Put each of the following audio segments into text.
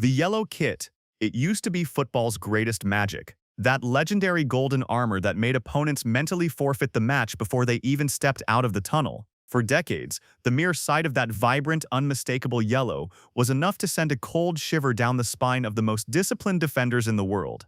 The yellow kit. It used to be football's greatest magic. That legendary golden armor that made opponents mentally forfeit the match before they even stepped out of the tunnel. For decades, the mere sight of that vibrant, unmistakable yellow was enough to send a cold shiver down the spine of the most disciplined defenders in the world.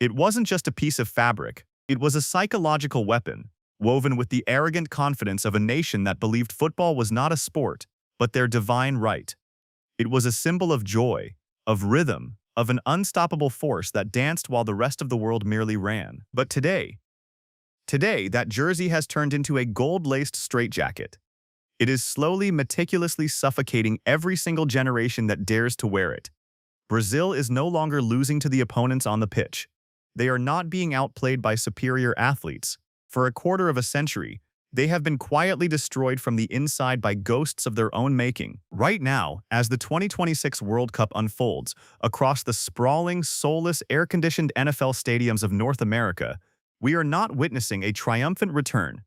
It wasn't just a piece of fabric. It was a psychological weapon, woven with the arrogant confidence of a nation that believed football was not a sport, but their divine right. It was a symbol of joy, of rhythm, of an unstoppable force that danced while the rest of the world merely ran. But today, that jersey has turned into a gold-laced straitjacket. It is slowly, meticulously suffocating every single generation that dares to wear it. Brazil is no longer losing to the opponents on the pitch. They are not being outplayed by superior athletes. For a quarter of a century, they have been quietly destroyed from the inside by ghosts of their own making. Right now, as the 2026 World Cup unfolds across the sprawling, soulless, air-conditioned NFL stadiums of North America, we are not witnessing a triumphant return.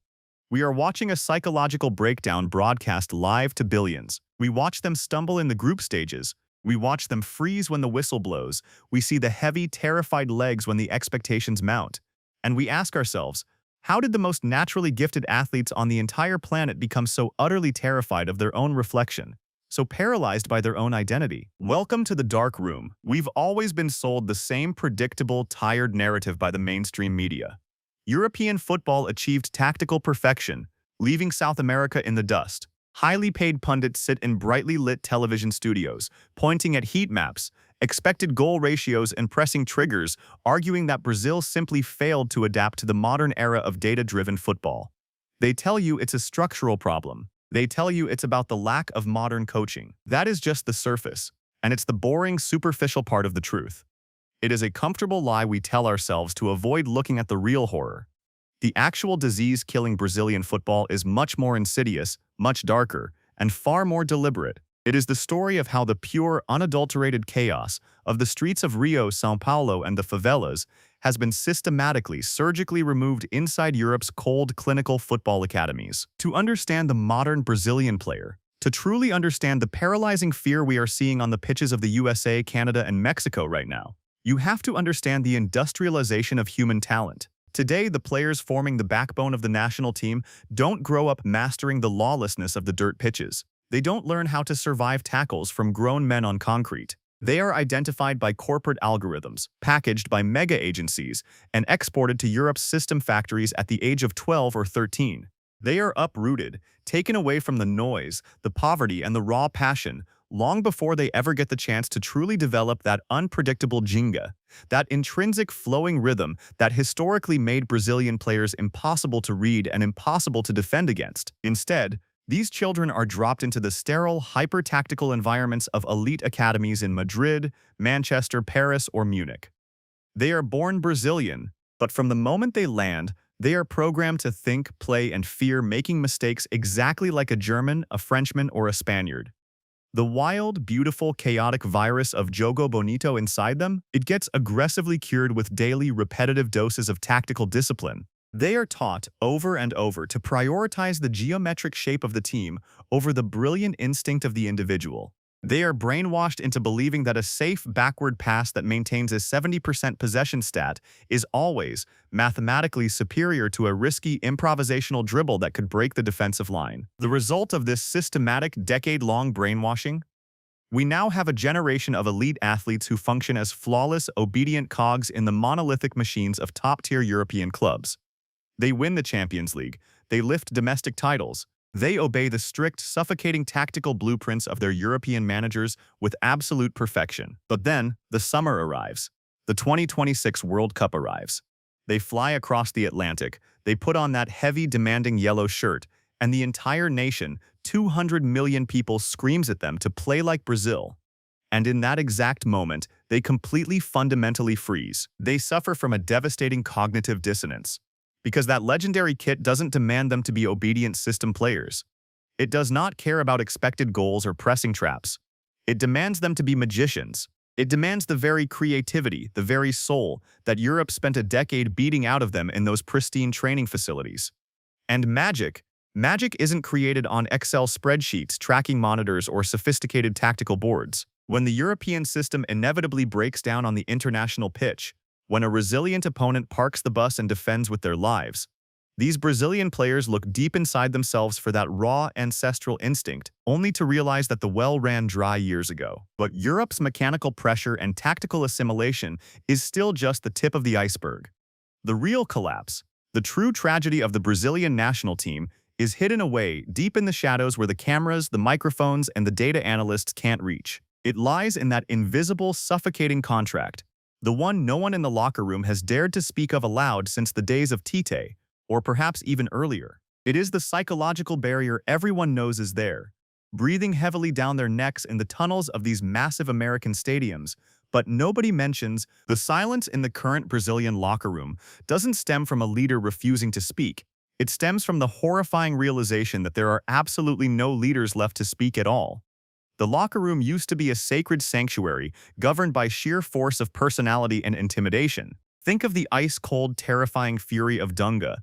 We are watching a psychological breakdown broadcast live to billions. We watch them stumble in the group stages. We watch them freeze when the whistle blows. We see the heavy, terrified legs when the expectations mount. And we ask ourselves, how did the most naturally gifted athletes on the entire planet become so utterly terrified of their own reflection, so paralyzed by their own identity? Welcome to the dark room. We've always been sold the same predictable, tired narrative by the mainstream media. European football achieved tactical perfection, leaving South America in the dust. Highly paid pundits sit in brightly lit television studios, pointing at heat maps, expected goal ratios, and pressing triggers, arguing that Brazil simply failed to adapt to the modern era of data-driven football. They tell you it's a structural problem. They tell you it's about the lack of modern coaching. That is just the surface, and it's the boring, superficial part of the truth. It is a comfortable lie we tell ourselves to avoid looking at the real horror. The actual disease killing Brazilian football is much more insidious, much darker, and far more deliberate. It is the story of how the pure, unadulterated chaos of the streets of Rio, São Paulo, and the favelas has been systematically, surgically removed inside Europe's cold, clinical football academies. To understand the modern Brazilian player, to truly understand the paralyzing fear we are seeing on the pitches of the USA, Canada, and Mexico right now, you have to understand the industrialization of human talent. Today, the players forming the backbone of the national team don't grow up mastering the lawlessness of the dirt pitches. They don't learn how to survive tackles from grown men on concrete. They are identified by corporate algorithms, packaged by mega agencies, and exported to Europe's system factories at the age of 12 or 13. They are uprooted, taken away from the noise, the poverty, and the raw passion, long before they ever get the chance to truly develop that unpredictable ginga, that intrinsic flowing rhythm that historically made Brazilian players impossible to read and impossible to defend against. Instead, these children are dropped into the sterile, hyper-tactical environments of elite academies in Madrid, Manchester, Paris, or Munich. They are born Brazilian, but from the moment they land, they are programmed to think, play, and fear making mistakes exactly like a German, a Frenchman, or a Spaniard. The wild, beautiful, chaotic virus of Jogo Bonito inside them, it gets aggressively cured with daily, repetitive doses of tactical discipline. They are taught over and over to prioritize the geometric shape of the team over the brilliant instinct of the individual. They are brainwashed into believing that a safe backward pass that maintains a 70% possession stat is always mathematically superior to a risky improvisational dribble that could break the defensive line. The result of this systematic, decade-long brainwashing? We now have a generation of elite athletes who function as flawless, obedient cogs in the monolithic machines of top-tier European clubs. They win the Champions League. They lift domestic titles. They obey the strict, suffocating tactical blueprints of their European managers with absolute perfection. But then, the summer arrives. The 2026 World Cup arrives. They fly across the Atlantic, they put on that heavy, demanding yellow shirt, and the entire nation, 200 million people, screams at them to play like Brazil. And in that exact moment, they completely fundamentally freeze. They suffer from a devastating cognitive dissonance. Because that legendary kit doesn't demand them to be obedient system players. It does not care about expected goals or pressing traps. It demands them to be magicians. It demands the very creativity, the very soul, that Europe spent a decade beating out of them in those pristine training facilities. And magic isn't created on Excel spreadsheets, tracking monitors, or sophisticated tactical boards. When the European system inevitably breaks down on the international pitch, when a resilient opponent parks the bus and defends with their lives, these Brazilian players look deep inside themselves for that raw ancestral instinct, only to realize that the well ran dry years ago. But Europe's mechanical pressure and tactical assimilation is still just the tip of the iceberg. The real collapse, the true tragedy of the Brazilian national team, is hidden away deep in the shadows where the cameras, the microphones, and the data analysts can't reach. It lies in that invisible, suffocating contract, the one no one in the locker room has dared to speak of aloud since the days of Tite, or perhaps even earlier. It is the psychological barrier everyone knows is there, breathing heavily down their necks in the tunnels of these massive American stadiums. But nobody mentions the silence in the current Brazilian locker room doesn't stem from a leader refusing to speak. It stems from the horrifying realization that there are absolutely no leaders left to speak at all. The locker room used to be a sacred sanctuary governed by sheer force of personality and intimidation. Think of the ice-cold, terrifying fury of Dunga.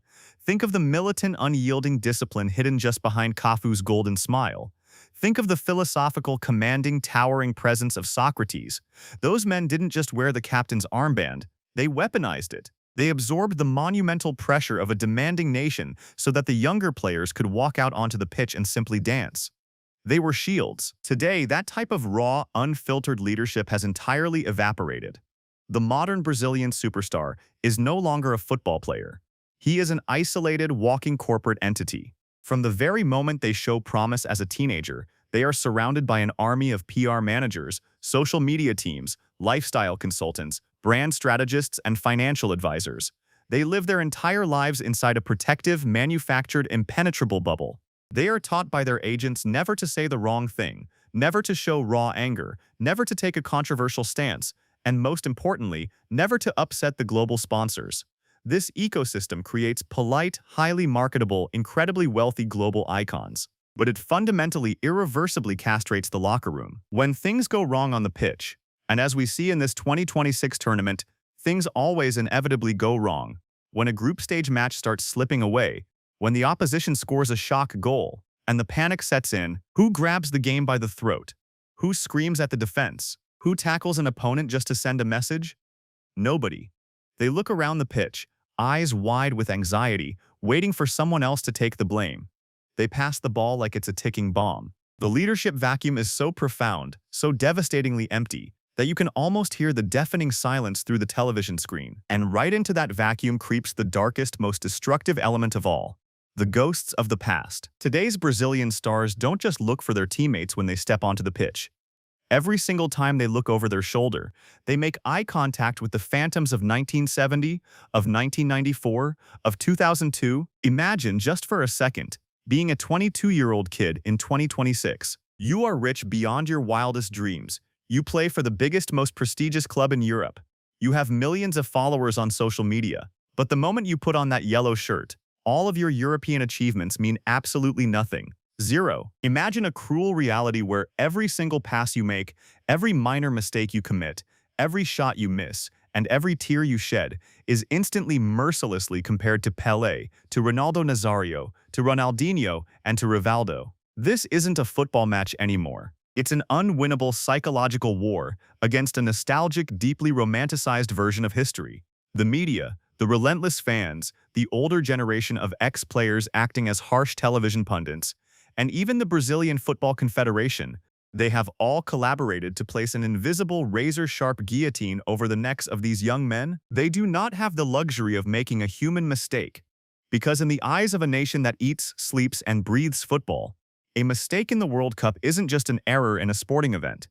Think of the militant, unyielding discipline hidden just behind Cafu's golden smile. Think of the philosophical, commanding, towering presence of Socrates. Those men didn't just wear the captain's armband, they weaponized it. They absorbed the monumental pressure of a demanding nation so that the younger players could walk out onto the pitch and simply dance. They were shields. Today, that type of raw, unfiltered leadership has entirely evaporated. The modern Brazilian superstar is no longer a football player. He is an isolated, walking corporate entity. From the very moment they show promise as a teenager, they are surrounded by an army of PR managers, social media teams, lifestyle consultants, brand strategists, and financial advisors. They live their entire lives inside a protective, manufactured, impenetrable bubble. They are taught by their agents never to say the wrong thing, never to show raw anger, never to take a controversial stance, and most importantly, never to upset the global sponsors. This ecosystem creates polite, highly marketable, incredibly wealthy global icons. But it fundamentally, irreversibly castrates the locker room. When things go wrong on the pitch, and as we see in this 2026 tournament, things always inevitably go wrong. When a group stage match starts slipping away, when the opposition scores a shock goal, and the panic sets in, who grabs the game by the throat? Who screams at the defense? Who tackles an opponent just to send a message? Nobody. They look around the pitch, eyes wide with anxiety, waiting for someone else to take the blame. They pass the ball like it's a ticking bomb. The leadership vacuum is so profound, so devastatingly empty, that you can almost hear the deafening silence through the television screen. And right into that vacuum creeps the darkest, most destructive element of all: the ghosts of the past. Today's Brazilian stars don't just look for their teammates when they step onto the pitch. Every single time they look over their shoulder, they make eye contact with the phantoms of 1970, of 1994, of 2002. Imagine, just for a second, being a 22-year-old kid in 2026. You are rich beyond your wildest dreams. You play for the biggest, most prestigious club in Europe. You have millions of followers on social media. But the moment you put on that yellow shirt, all of your European achievements mean absolutely nothing. Zero. Imagine a cruel reality where every single pass you make, every minor mistake you commit, every shot you miss, and every tear you shed is instantly mercilessly compared to Pelé, to Ronaldo Nazario, to Ronaldinho, and to Rivaldo. This isn't a football match anymore. It's an unwinnable psychological war against a nostalgic, deeply romanticized version of history. The media, the relentless fans, the older generation of ex-players acting as harsh television pundits, and even the Brazilian Football Confederation, they have all collaborated to place an invisible razor-sharp guillotine over the necks of these young men. They do not have the luxury of making a human mistake, because in the eyes of a nation that eats, sleeps, and breathes football, a mistake in the World Cup isn't just an error in a sporting event.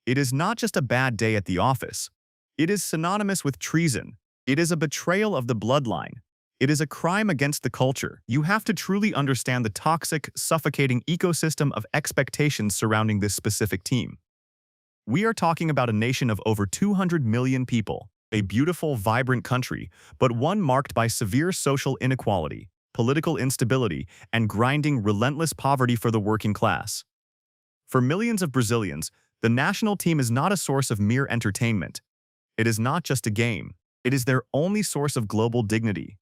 It is not just a bad day at the office. It is synonymous with treason. It is a betrayal of the bloodline. It is a crime against the culture. You have to truly understand the toxic, suffocating ecosystem of expectations surrounding this specific team. We are talking about a nation of over 200 million people, a beautiful, vibrant country, but one marked by severe social inequality, political instability, and grinding, relentless poverty for the working class. For millions of Brazilians, the national team is not a source of mere entertainment. It is not just a game. It is their only source of global dignity.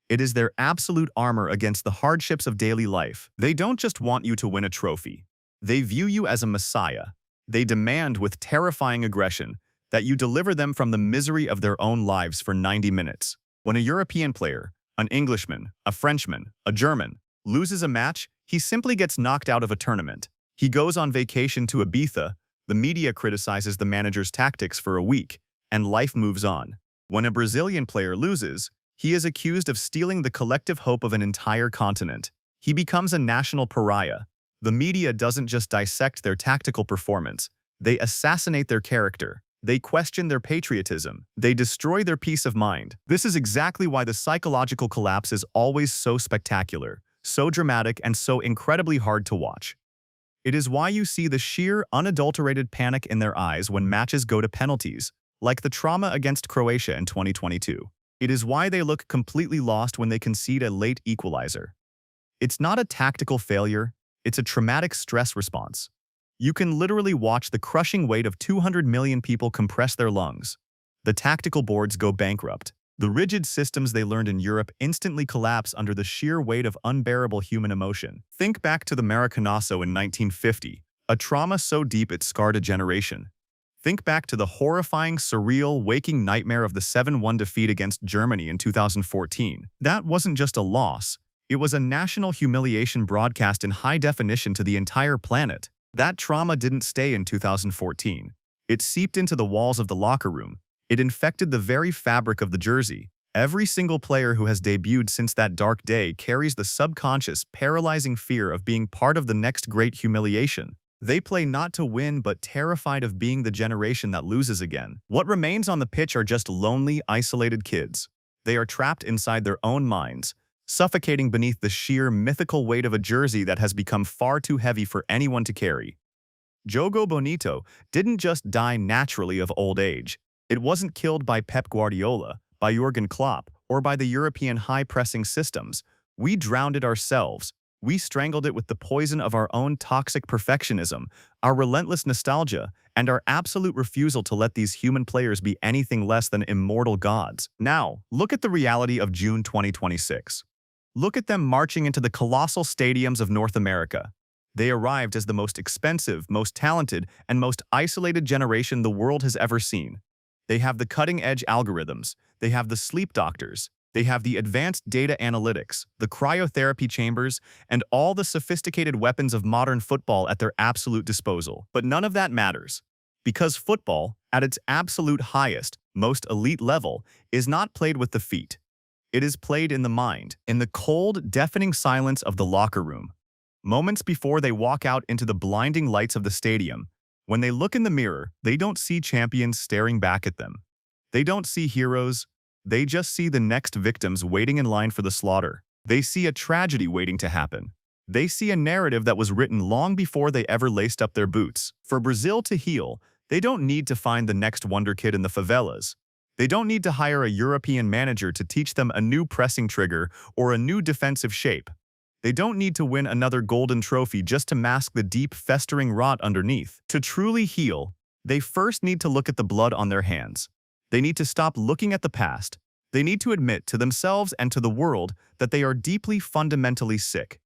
It is their absolute armor against the hardships of daily life. They don't just want you to win a trophy. They view you as a messiah, They demand with terrifying aggression that you deliver them from the misery of their own lives for 90 minutes. When a European player, an Englishman, a Frenchman, a German, loses a match, he simply gets knocked out of a tournament. He goes on vacation to Ibiza, the media criticizes the manager's tactics for a week, and life moves on. When a Brazilian player loses, he is accused of stealing the collective hope of an entire continent. He becomes a national pariah. The media doesn't just dissect their tactical performance, they assassinate their character. They question their patriotism. They destroy their peace of mind. This is exactly why the psychological collapse is always so spectacular, so dramatic, and so incredibly hard to watch. It is why you see the sheer, unadulterated panic in their eyes when matches go to penalties, like the trauma against Croatia in 2022. It is why they look completely lost when they concede a late equalizer. It's not a tactical failure, it's a traumatic stress response. You can literally watch the crushing weight of 200 million people compress their lungs. The tactical boards go bankrupt. The rigid systems they learned in Europe instantly collapse under the sheer weight of unbearable human emotion. Think back to the Maracanazo in 1950, a trauma so deep it scarred a generation. Think back to the horrifying, surreal, waking nightmare of the 7-1 defeat against Germany in 2014. That wasn't just a loss, it was a national humiliation broadcast in high definition to the entire planet. That trauma didn't stay in 2014. It seeped into the walls of the locker room. It infected the very fabric of the jersey. Every single player who has debuted since that dark day carries the subconscious, paralyzing fear of being part of the next great humiliation. They play not to win but terrified of being the generation that loses again. What remains on the pitch are just lonely, isolated kids. They are trapped inside their own minds, suffocating beneath the sheer mythical weight of a jersey that has become far too heavy for anyone to carry. Jogo Bonito didn't just die naturally of old age. It wasn't killed by Pep Guardiola, by Jurgen Klopp, or by the European high-pressing systems. We drowned it ourselves. We strangled it with the poison of our own toxic perfectionism, our relentless nostalgia, and our absolute refusal to let these human players be anything less than immortal gods. Now, look at the reality of June 2026. Look at them marching into the colossal stadiums of North America. They arrived as the most expensive, most talented, and most isolated generation the world has ever seen. They have the cutting-edge algorithms, they have the sleep doctors, they have the advanced data analytics, the cryotherapy chambers, and all the sophisticated weapons of modern football at their absolute disposal. But none of that matters, because football, at its absolute highest, most elite level, is not played with the feet. It is played in the mind, in the cold, deafening silence of the locker room. Moments before they walk out into the blinding lights of the stadium, when they look in the mirror, they don't see champions staring back at them. They don't see heroes. They just see the next victims waiting in line for the slaughter. They see a tragedy waiting to happen. They see a narrative that was written long before they ever laced up their boots. For Brazil to heal, they don't need to find the next wonder kid in the favelas. They don't need to hire a European manager to teach them a new pressing trigger or a new defensive shape. They don't need to win another golden trophy just to mask the deep, festering rot underneath. To truly heal, they first need to look at the blood on their hands. They need to stop looking at the past. They need to admit to themselves and to the world that they are deeply, fundamentally sick.